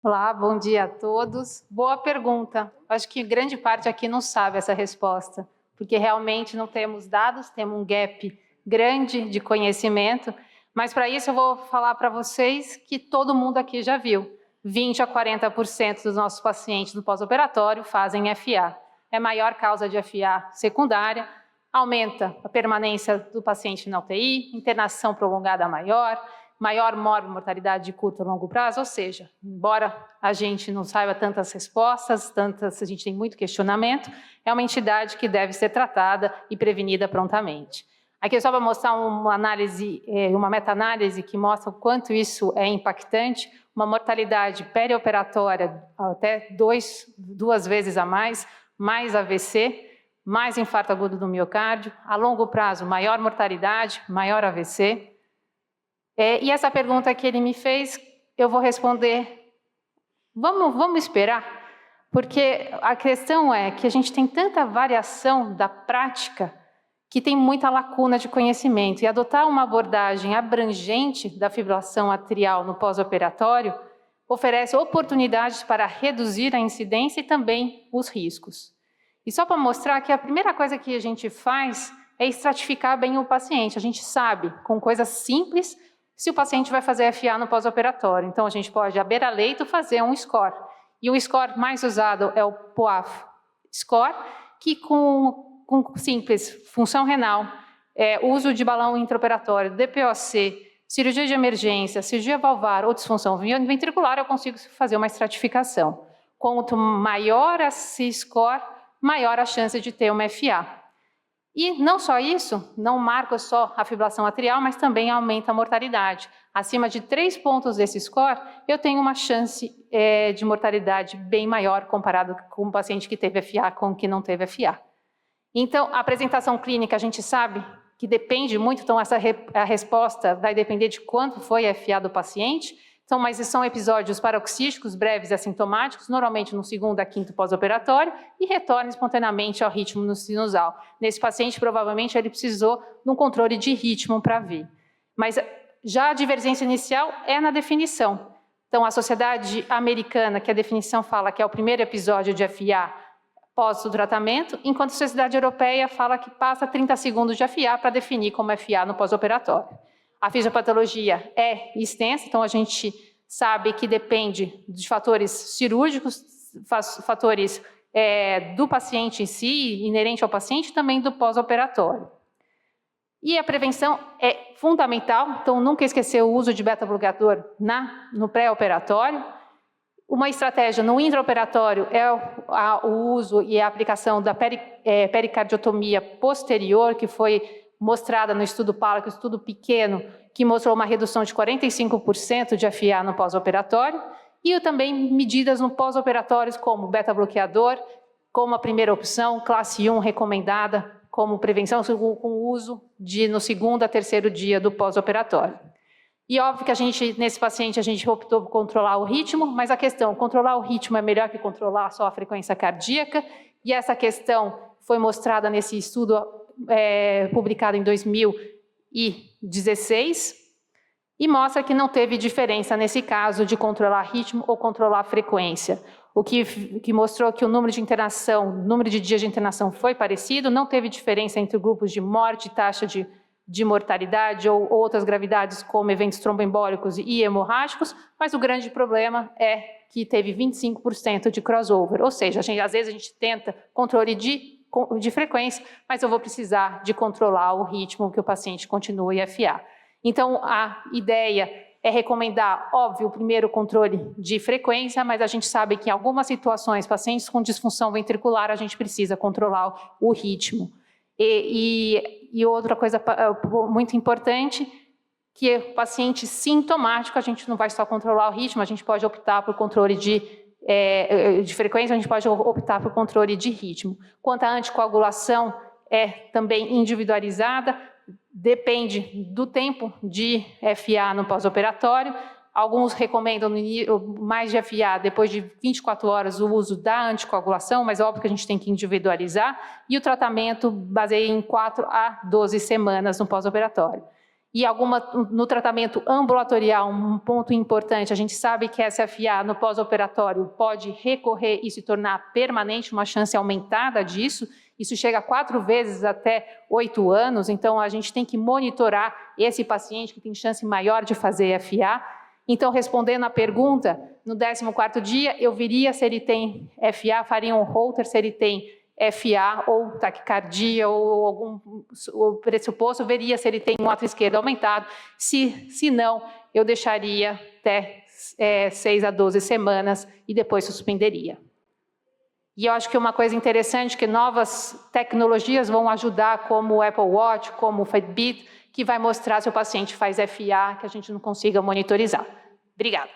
Olá, bom dia a todos. Boa pergunta. Acho que grande parte aqui não sabe essa resposta, porque realmente não temos dados, temos um gap grande de conhecimento, mas para isso eu vou falar para vocês que todo mundo aqui já viu. 20 a 40% dos nossos pacientes do pós-operatório fazem FA. É a maior causa de FA secundária, aumenta a permanência do paciente na UTI, internação prolongada maior mortalidade de curto e longo prazo, ou seja, embora a gente não saiba tantas respostas, a gente tem muito questionamento, é uma entidade que deve ser tratada e prevenida prontamente. Aqui só para mostrar uma análise, uma meta-análise que mostra o quanto isso é impactante, uma mortalidade perioperatória até duas vezes a mais AVC, mais infarto agudo do miocárdio, a longo prazo, maior mortalidade, maior AVC. E essa pergunta que ele me fez, eu vou responder, vamos esperar, porque a questão é que a gente tem tanta variação da prática que tem muita lacuna de conhecimento, e adotar uma abordagem abrangente da fibrilação atrial no pós-operatório oferece oportunidades para reduzir a incidência e também os riscos. E só para mostrar que a primeira coisa que a gente faz é estratificar bem o paciente. A gente sabe, com coisas simples, se o paciente vai fazer FA no pós-operatório. Então, a gente pode, à beira-leito, fazer um score. E o score mais usado é o POAF score, que com simples função renal, uso de balão intraoperatório, DPOC, cirurgia de emergência, cirurgia valvar ou disfunção ventricular, eu consigo fazer uma estratificação. Quanto maior esse score, maior a chance de ter uma FA. E não só isso, não marca só a fibrilação atrial, mas também aumenta a mortalidade. Acima de 3 pontos desse score, eu tenho uma chance de mortalidade bem maior comparado com o paciente que teve FA com o que não teve FA. Então, a apresentação clínica, a gente sabe que depende muito, então a resposta vai depender de quanto foi a FA do paciente. Então, mas são episódios paroxísticos, breves e assintomáticos, normalmente no segundo a quinto pós-operatório, e retornam espontaneamente ao ritmo no sinusal. Nesse paciente, provavelmente, ele precisou de um controle de ritmo para vir. Mas já a divergência inicial é na definição. Então, a Sociedade Americana, que a definição fala que é o primeiro episódio de FA pós o tratamento, enquanto a Sociedade Europeia fala que passa 30 segundos de FA para definir como FA no pós-operatório. A fisiopatologia é extensa, então a gente sabe que depende de fatores cirúrgicos, fatores do paciente em si, inerente ao paciente, também do pós-operatório. E a prevenção é fundamental, então nunca esquecer o uso de beta-bloqueador no pré-operatório. Uma estratégia no intraoperatório é o uso e a aplicação da pericardiotomia posterior, que foi mostrada no estudo PALA, que é um estudo pequeno, que mostrou uma redução de 45% de FA no pós-operatório, e também medidas no pós-operatórios como beta-bloqueador, como a primeira opção, classe 1 recomendada, como prevenção com o uso no segundo a terceiro dia do pós-operatório. E óbvio que nesse paciente, a gente optou por controlar o ritmo, mas a questão, controlar o ritmo é melhor que controlar só a frequência cardíaca, e essa questão foi mostrada nesse estudo publicado em 2016, e mostra que não teve diferença nesse caso de controlar ritmo ou controlar a frequência. O que mostrou que o número de dias de internação foi parecido, não teve diferença entre grupos de morte, taxa de mortalidade ou outras gravidades como eventos tromboembólicos e hemorrágicos, mas o grande problema é que teve 25% de crossover, ou seja, às vezes a gente tenta controle de frequência, mas eu vou precisar de controlar o ritmo que o paciente continue FA. Então, a ideia é recomendar, óbvio, o primeiro controle de frequência, mas a gente sabe que em algumas situações, pacientes com disfunção ventricular, a gente precisa controlar o ritmo. E outra coisa muito importante, que o paciente sintomático, a gente não vai só controlar o ritmo, a gente pode optar por controle de frequência, a gente pode optar por controle de ritmo. Quanto à anticoagulação, é também individualizada, depende do tempo de FA no pós-operatório. Alguns recomendam mais de FA depois de 24 horas o uso da anticoagulação, mas é óbvio que a gente tem que individualizar, e o tratamento baseia em 4 a 12 semanas no pós-operatório. e no tratamento ambulatorial, um ponto importante, a gente sabe que essa FA no pós-operatório pode recorrer e se tornar permanente, uma chance aumentada disso, isso chega a 4 vezes até 8 anos, então a gente tem que monitorar esse paciente que tem chance maior de fazer FA. Então, respondendo à pergunta, no 14º dia, eu viria se ele tem FA, faria um Holter se ele tem FA ou taquicardia ou algum pressuposto, veria se ele tem um ato esquerdo aumentado. Se não, eu deixaria até 6 a 12 semanas e depois suspenderia. E eu acho que uma coisa interessante que novas tecnologias vão ajudar, como o Apple Watch, como o Fitbit, que vai mostrar se o paciente faz FA, que a gente não consiga monitorizar. Obrigada.